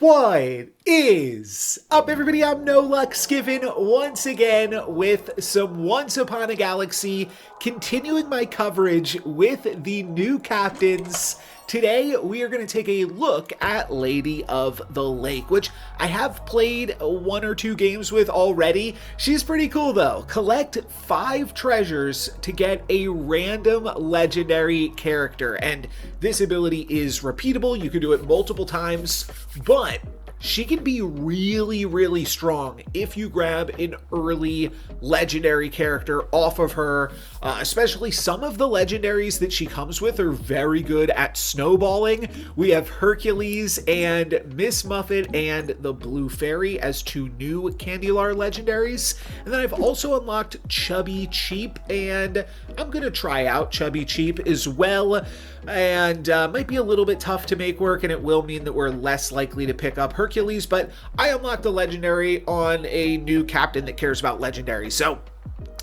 What is up, everybody? I'm NoLucksGiven once again with some Once Upon a Galaxy, continuing my coverage with the new captains. Today, we are going to take a look at Lady of the Lake, which I have played one or two games with already. She's pretty cool, though. Collect 5 treasures to get a random legendary character, and this ability is repeatable. You can do it multiple times, but she can be really strong if you grab an early legendary character off of her. Especially some of the legendaries that she comes with are very good at snowballing. We have Hercules and Miss Muffet and the Blue Fairy as 2 new Candylar legendaries. And then I've also unlocked Chubby Cheap, and I'm going to try out Chubby Cheap as well. And might be a little bit tough to make work, and it will mean that we're less likely to pick up Hercules, but I unlocked a legendary on a new captain that cares about legendaries, so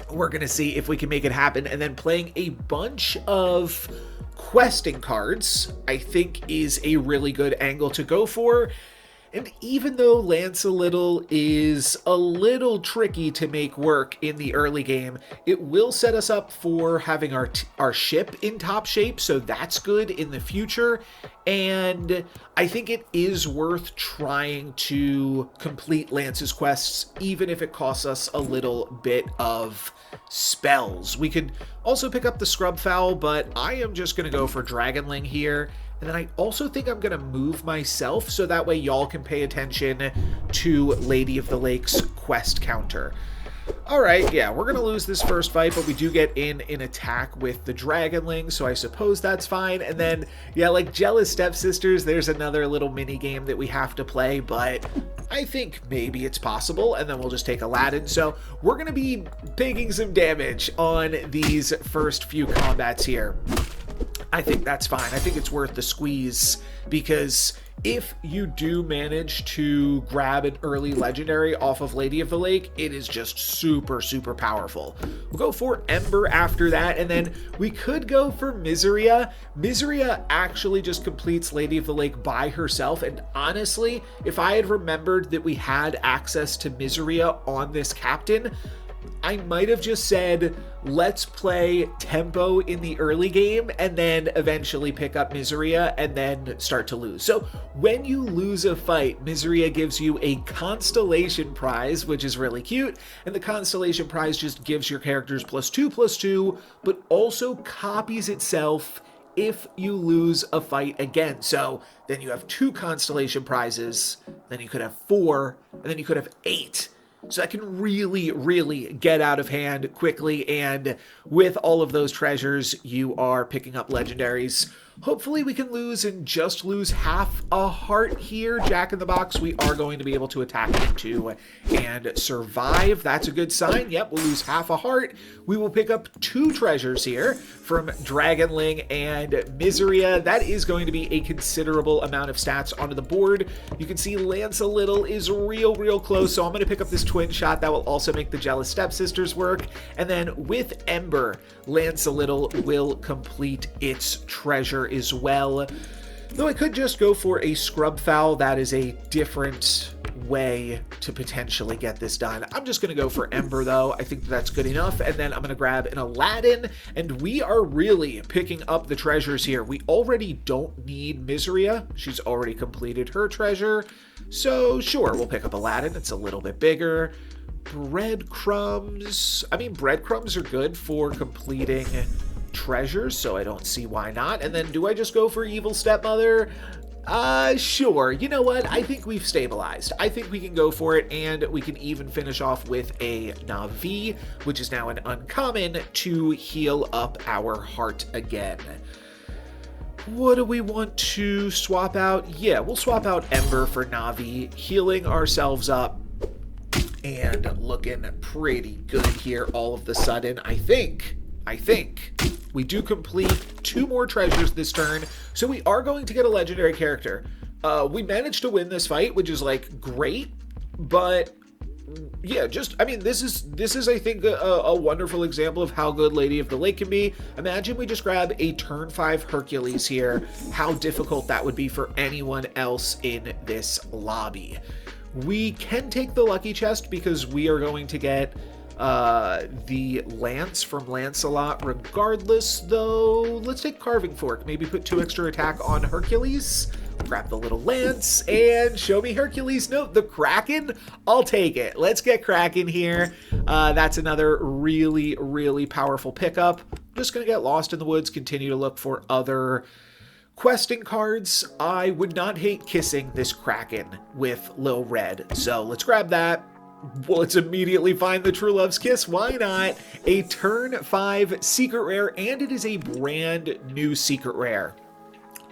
we're gonna see if we can make it happen. And then playing a bunch of questing cards, I think, is a really good angle to go for. And even though Lance-A-Little is a little tricky to make work in the early game, it will set us up for having our ship in top shape, so that's good in the future. And I think it is worth trying to complete Lance's quests, even if it costs us a little bit of spells. We could also pick up the Scrub Fowl, but I am just going to go for Dragonling here. And then I also think I'm going to move myself so that way y'all can pay attention to Lady of the Lake's quest counter. Alright, yeah, we're going to lose this first fight, but we do get in an attack with the Dragonling, so I suppose that's fine. And then, yeah, like Jealous Stepsisters, there's another little mini game that we have to play, but I think maybe it's possible. And then we'll just take Aladdin. So we're going to be taking some damage on these first few combats here. I think that's fine. I think it's worth the squeeze, because if you do manage to grab an early legendary off of Lady of the Lake, it is just super powerful. We'll go for Ember after that, and then we could go for Miseria. Miseria actually just completes Lady of the Lake by herself, and honestly, if I had remembered that we had access to Miseria on this captain, I might have just said, let's play tempo in the early game and then eventually pick up Miseria and then start to lose. So when you lose a fight, Miseria gives you a constellation prize, which is really cute. And the constellation prize just gives your characters +2/+2, but also copies itself if you lose a fight again. So then you have 2 constellation prizes, then you could have 4, and then you could have 8. So that can really get out of hand quickly, and with all of those treasures, you are picking up legendaries. Hopefully we can lose and just lose half a heart here. Jack in the Box, we are going to be able to attack into and survive. That's a good sign. Yep, we'll lose half a heart. We will pick up 2 treasures here from Dragonling and Miseria. That is going to be a considerable amount of stats onto the board. You can see Lance-A-Little is real close, so I'm going to pick up this twin shot. That will also make the Jealous Stepsisters work. And then with Ember, Lance-A-Little will complete its treasure as well. Though I could just go for a Scrub Fowl. That is a different way to potentially get this done. I'm just going to go for Ember, though. I think that's good enough. And then I'm going to grab an Aladdin, and we are really picking up the treasures here. We already don't need Miseria. She's already completed her treasure. So sure, we'll pick up Aladdin. It's a little bit bigger. Breadcrumbs. I mean, breadcrumbs are good for completing treasures, so I don't see why not. And then do I just go for Evil Stepmother? Sure. You know what? I think we've stabilized. I think we can go for it, and we can even finish off with a Navi, which is now an uncommon, to heal up our heart again. What do we want to swap out? Yeah, we'll swap out Ember for Navi, healing ourselves up and looking pretty good here all of a sudden. I think we do complete 2 more treasures this turn, so we are going to get a legendary character. We managed to win this fight, which is like great, but yeah, I mean, this is I think a wonderful example of how good Lady of the Lake can be. Imagine we just grab a turn 5 Hercules here, how difficult that would be for anyone else in this lobby. We can take the lucky chest because we are going to get the lance from Lancelot regardless, though. Let's take Carving Fork, maybe put 2 extra attack on Hercules. Grab the little lance and show me Hercules. No, the Kraken, I'll take it. Let's get Kraken here. That's another really, really powerful pickup. Just gonna get lost in the woods, continue to look for other questing cards. I would not hate kissing this Kraken with Lil Red, so let's grab that. Well, let's immediately find the True Love's Kiss. Why not? A turn 5 secret rare, and it is a brand new secret rare.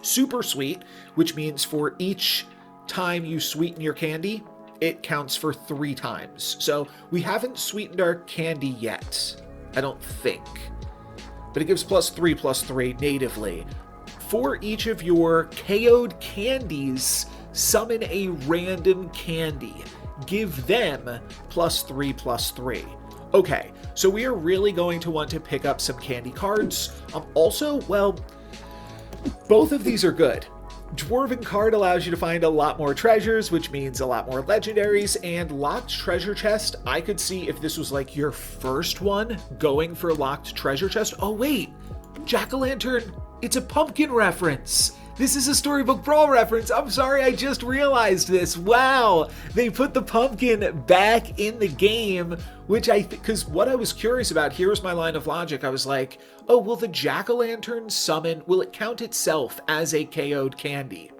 Super sweet, which means for each time you sweeten your candy, it counts for 3 times. So we haven't sweetened our candy yet, I don't think. But it gives +3/+3 natively. For each of your KO'd candies, summon a random candy. Give them +3/+3. Okay, so we are really going to want to pick up some candy cards. Also, well, both of these are good. Dwarven Card allows you to find a lot more treasures, which means a lot more legendaries, and Locked Treasure Chest, I could see if this was like your first one, going for Locked Treasure Chest. Oh wait, Jack-o'-lantern, it's a pumpkin reference. This is a Storybook Brawl reference. I'm sorry, I just realized this. Wow, they put the pumpkin back in the game, which because what I was curious about, here's my line of logic. I was like, oh, will the Jack-o'-lantern summon, will it count itself as a KO'd candy?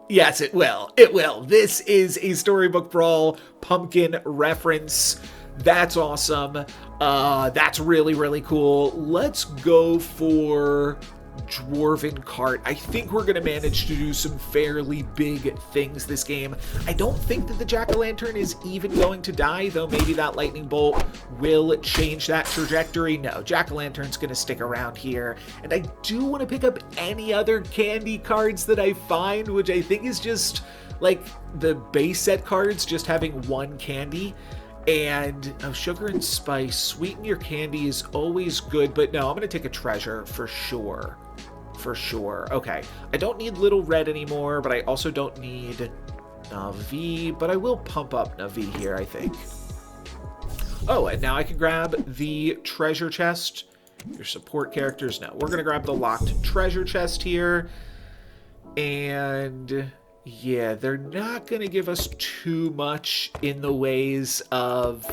Yes, it will. It will. This is a Storybook Brawl pumpkin reference. That's awesome. That's really, really cool. Let's go for Dwarven Cart. I think we're going to manage to do some fairly big things this game. I don't think that the Jack-o'-lantern is even going to die, though maybe that lightning bolt will change that trajectory. No, Jack-o'-lantern's going to stick around here. And I do want to pick up any other candy cards that I find, which I think is just like the base set cards just having 1 candy. And sugar and spice, sweeten your candy is always good, but no, I'm going to take a treasure for sure. For sure. Okay, I don't need Little Red anymore, but I also don't need Navi, but I will pump up Navi here, I think. Oh, and now I can grab the treasure chest. Your support characters. No, we're going to grab the locked treasure chest here. And yeah, they're not going to give us too much in the ways of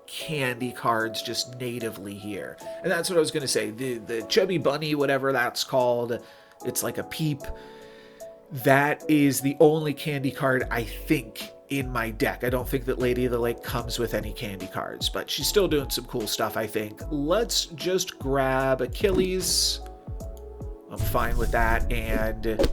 candy cards just natively here. And that's what I was going to say. The Chubby Bunny, whatever that's called, it's like a peep. That is the only candy card I think in my deck. I don't think that Lady of the Lake comes with any candy cards, but she's still doing some cool stuff, I think. Let's just grab Achilles. I'm fine with that. And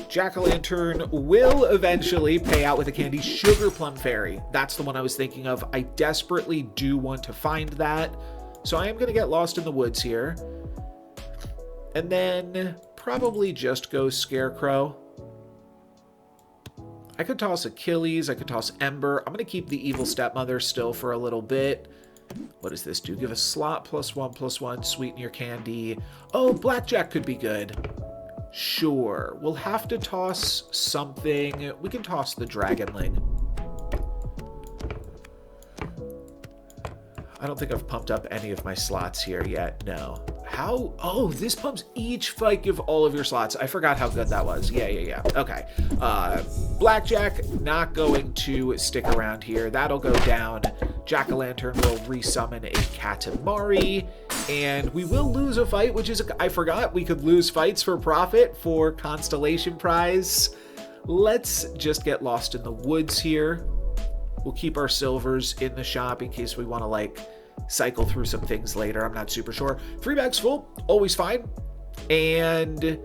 Jack-o'-lantern will eventually pay out with a candy. Sugar Plum Fairy. That's the one I was thinking of. I desperately do want to find that. So I am going to get lost in the woods here. And then probably just go Scarecrow. I could toss Achilles. I could toss Ember. I'm going to keep the Evil Stepmother still for a little bit. What does this do? Give a slot +1/+1. Sweeten your candy. Oh, Blackjack could be good. Sure. We'll have to toss something. We can toss the Dragonling. I don't think I've pumped up any of my slots here yet. No. How? Oh, this pumps each fight. Give all of your slots. I forgot how good that was. Yeah. Okay. Blackjack not going to stick around here. That'll go down. Jack-o'-lantern will resummon a Katamari. And we will lose a fight, which is, I forgot we could lose fights for profit for Constellation Prize. Let's just get lost in the woods here. We'll keep our silvers in the shop in case we want to, like, cycle through some things later. I'm not super sure. 3 bags full, always fine. And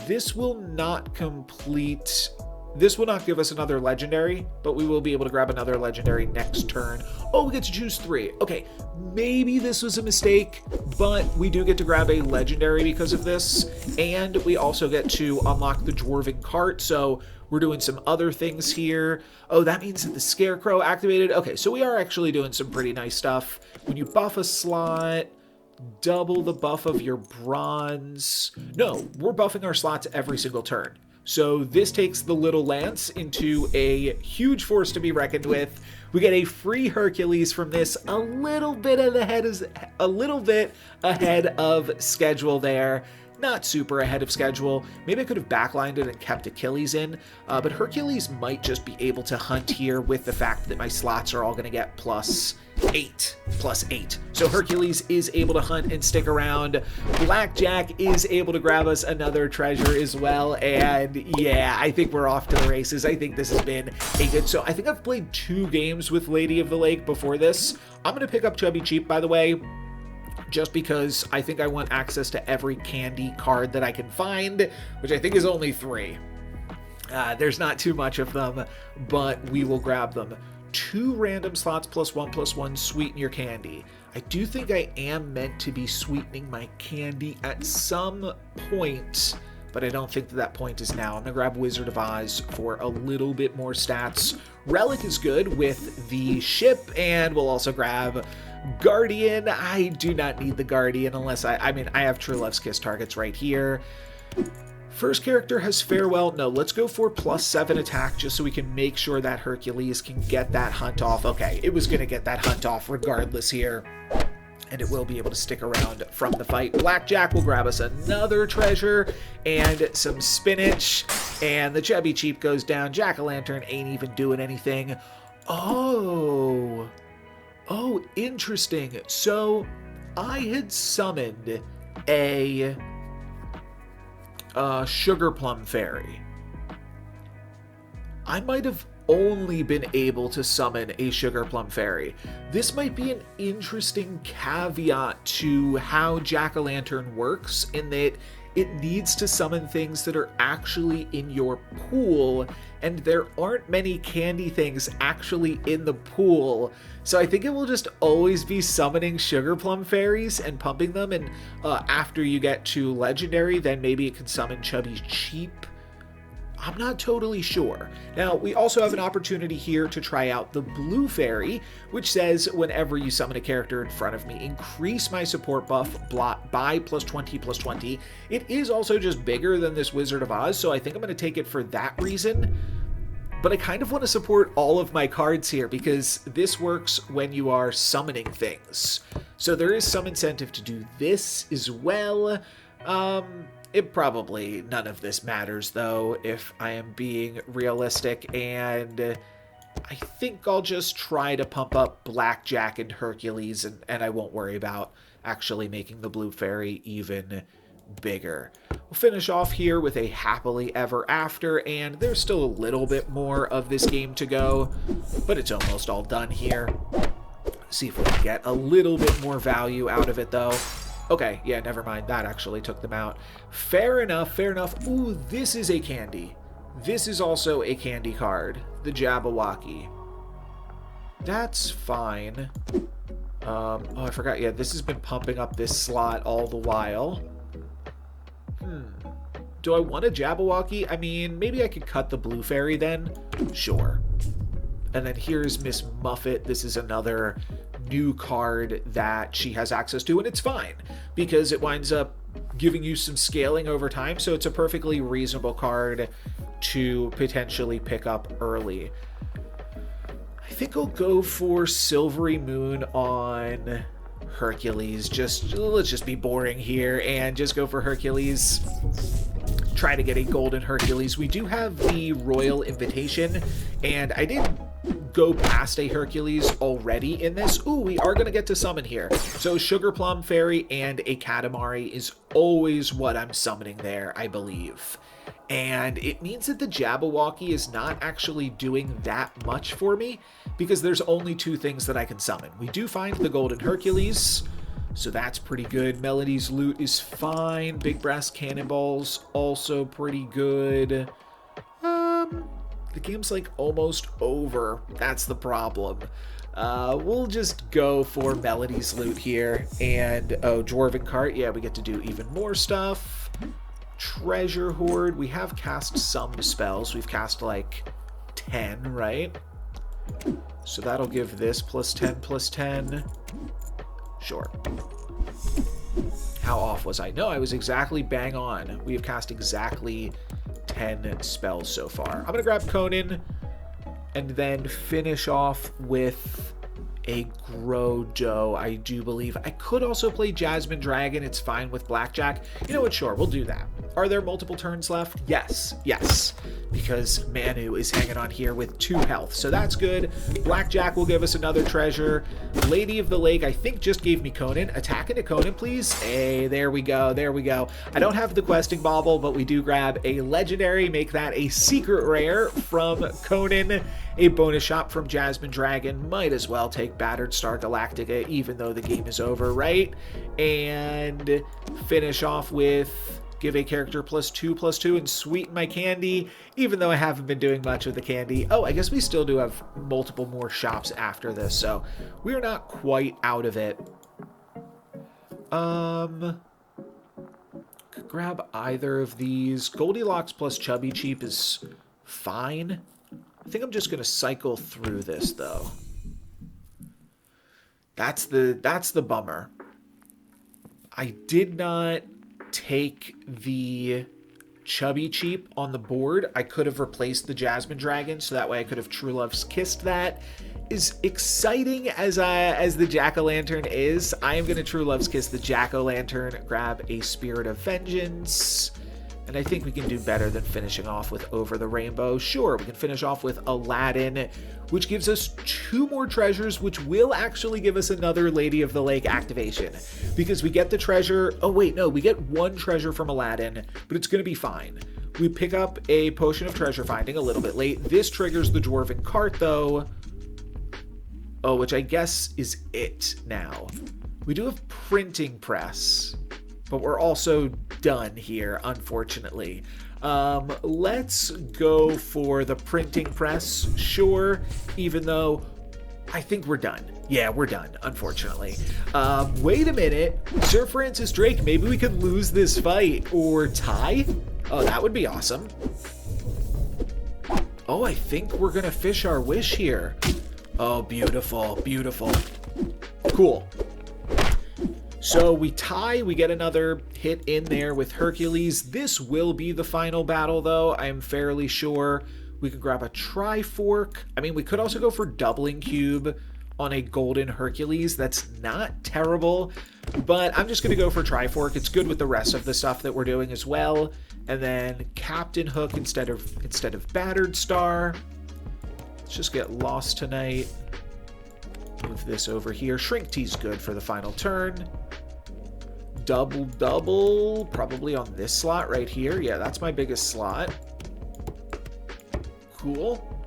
this will not complete This will not give us another legendary, but we will be able to grab another legendary next turn. Oh, we get to choose 3. Okay, maybe this was a mistake, but we do get to grab a legendary because of this, and we also get to unlock the Dwarven Cart, so we're doing some other things here. Oh, that means that the Scarecrow activated. Okay, so we are actually doing some pretty nice stuff. When you buff a slot, double the buff of your bronze. No, we're buffing our slots every single turn. So this takes the little lance into a huge force to be reckoned with. We get a free Hercules from this, a little bit ahead of schedule there. Not super ahead of schedule. Maybe I could have backlined it and kept Achilles in, but Hercules might just be able to hunt here with the fact that my slots are all going to get +8. So Hercules is able to hunt and stick around. Blackjack is able to grab us another treasure as well, and yeah, I think we're off to the races. I think this has been a good... So I think I've played 2 games with Lady of the Lake before this. I'm going to pick up Chubby Cheap, by the way, just because I think I want access to every candy card that I can find, which I think is only 3. There's not too much of them, but we will grab them. 2 random slots +1/+1, sweeten your candy. I do think I am meant to be sweetening my candy at some point, but I don't think that point is now. I'm gonna grab Wizard of Oz for a little bit more stats. Relic is good with the ship, and we'll also grab Guardian. I do not need the Guardian unless I mean, I have True Love's Kiss targets right here. First character has Farewell. No, let's go for +7 attack just so we can make sure that Hercules can get that hunt off. Okay, it was going to get that hunt off regardless here, and it will be able to stick around from the fight. Blackjack will grab us another treasure and some spinach, and the Chubby Cheap goes down. Jack-o'-lantern ain't even doing anything. Oh, interesting. So I had summoned a Sugar Plum Fairy. I might have only been able to summon a Sugar Plum Fairy. This might be an interesting caveat to how Jack-o'-lantern works, in that it needs to summon things that are actually in your pool, and there aren't many candy things actually in the pool. So I think it will just always be summoning Sugar Plum Fairies and pumping them, and after you get to Legendary, then maybe it can summon Chubby Cheap. I'm not totally sure. Now, we also have an opportunity here to try out the Blue Fairy, which says whenever you summon a character in front of me, increase my support buff by +20/+20. It is also just bigger than this Wizard of Oz, so I think I'm going to take it for that reason. But I kind of want to support all of my cards here because this works when you are summoning things. So there is some incentive to do this as well. It probably, none of this matters though, if I am being realistic, and I think I'll just try to pump up Blackjack and Hercules, and I won't worry about actually making the Blue Fairy even bigger. We'll finish off here with a Happily Ever After, and there's still a little bit more of this game to go, but it's almost all done here. See if we can get a little bit more value out of it though. Okay, yeah, never mind. That actually took them out. Fair enough, fair enough. Ooh, this is a candy. This is also a candy card. The Jabberwocky. That's fine. Oh, I forgot. Yeah, this has been pumping up this slot all the while. Do I want a Jabberwocky? I mean, maybe I could cut the Blue Fairy then. Sure. And then here's Miss Muffet. This is another new card that she has access to, and it's fine because it winds up giving you some scaling over time, so it's a perfectly reasonable card to potentially pick up early. I think I'll go for Silvery Moon on Hercules. Let's just be boring here and just go for Hercules. Try to get a golden Hercules. We do have the Royal Invitation, and I did go past a Hercules already in this. Ooh, we are going to get to summon here. So Sugar Plum Fairy and a Katamari is always what I'm summoning there, I believe. And it means that the Jabberwocky is not actually doing that much for me because there's only 2 things that I can summon. We do find the Golden Hercules, so that's pretty good. Melody's Lute is fine. Big Brass Cannonballs also pretty good. the game's like almost over. That's the problem. We'll just go for Melody's loot here. And, oh, Dwarven Cart. Yeah, we get to do even more stuff. Treasure Hoard. We have cast some spells. We've cast like 10, right? So that'll give this +10/+10. Sure. How off was I? No, I was exactly bang on. We have cast exactly 10 spells so far. I'm going to grab Conan and then finish off with a Grodo, I do believe. I could also play Jasmine Dragon. It's fine with Blackjack. You know what? Sure, we'll do that. Are there multiple turns left? Yes. Yes. Because Manu is hanging on here with 2 health. So that's good. Blackjack will give us another treasure. Lady of the Lake, I think, just gave me Conan. Attack into Conan, please. Hey, there we go. There we go. I don't have the questing bauble, but we do grab a legendary. Make that a secret rare from Conan. A bonus shot from Jasmine Dragon. Might as well take Battered Star Galactica, even though the game is over, right? And finish off with give a character +2/+2 and sweeten my candy, even though I haven't been doing much of the candy. Oh, I guess we still do have multiple more shops after this, so we're not quite out of it. Could grab either of these. Goldilocks plus Chubby Cheap is fine. I think I'm just going to cycle through this, though. That's the bummer. I did not take the Chubby Cheap on the board. I could have replaced the Jasmine Dragon, so that way I could have True Love's Kissed that. As exciting as the Jack-o'-lantern is, I am going to True Love's Kiss the Jack-o'-lantern, grab a Spirit of Vengeance, and I think we can do better than finishing off with Over the Rainbow. Sure, we can finish off with Aladdin, which gives us 2 more treasures, which will actually give us another Lady of the Lake activation. Because we get the treasure... Oh, wait, no, we get 1 treasure from Aladdin, but it's going to be fine. We pick up a Potion of Treasure Finding a little bit late. This triggers the Dwarven Cart, though. Oh, which I guess is it now. We do have Printing Press, but we're also done here, unfortunately. Let's go for the Printing Press, sure, even though I think we're done. Yeah, we're done, unfortunately. Wait a minute. Sir Francis Drake, maybe we could lose this fight or tie? Oh, that would be awesome. Oh, I think we're gonna fish our wish here. Oh, beautiful, beautiful. Cool. So we tie, we get another hit in there with Hercules. This will be the final battle, though. I am fairly sure. We could grab a Trifork. I mean, we could also go for Doubling Cube on a Golden Hercules. That's not terrible, but I'm just going to go for Trifork. It's good with the rest of the stuff that we're doing as well. And then Captain Hook instead of Battered Star. Let's just get Lost Tonight. Move this over here. Shrink Tea's good for the final turn. Double, probably on this slot right here. Yeah, that's my biggest slot. Cool.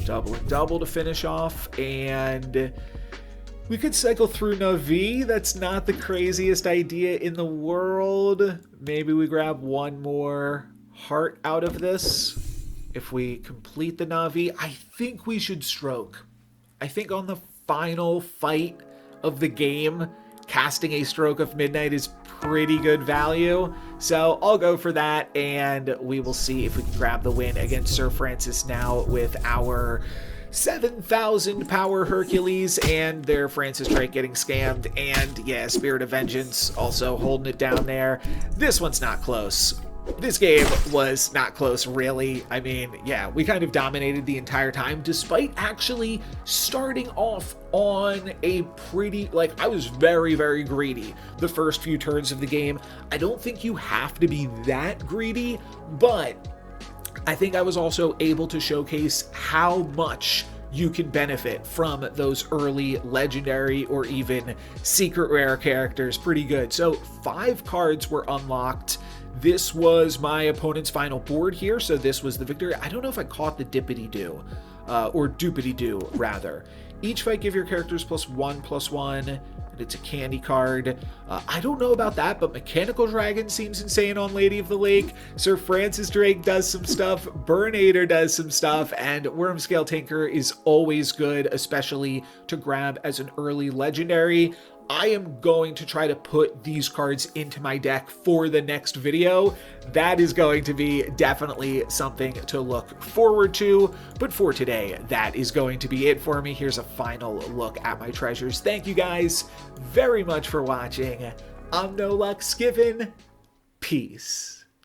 Double to finish off, and we could cycle through Navi. That's not the craziest idea in the world. Maybe we grab 1 more heart out of this. If we complete the Navi, I think we should stroke. I think on the final fight of the game, casting a Stroke of Midnight is pretty good value. So I'll go for that, and we will see if we can grab the win against Sir Francis now with our 7,000 power Hercules and their Francis Drake getting scammed. And yeah, Spirit of Vengeance also holding it down there. This one's not close. This game was not close, really. I mean, yeah, we kind of dominated the entire time, despite actually starting off on a pretty, like, I was very, very greedy the first few turns of the game. I don't think you have to be that greedy, but I think I was also able to showcase how much you can benefit from those early legendary or even secret rare characters pretty good. So 5 cards were unlocked. This was my opponent's final board here, so this was the victory. I don't know if I caught the Dippity-Doo, or Doopity-Doo, rather. Each fight give your characters +1/+1, and it's a candy card. I don't know about that, but Mechanical Dragon seems insane on Lady of the Lake. Sir Francis Drake does some stuff, Burnator does some stuff, and Wormscale Tinker is always good, especially to grab as an early legendary. I am going to try to put these cards into my deck for the next video. That is going to be definitely something to look forward to. But for today, that is going to be it for me. Here's a final look at my treasures. Thank you guys very much for watching. I'm NoLucksGiven. Peace.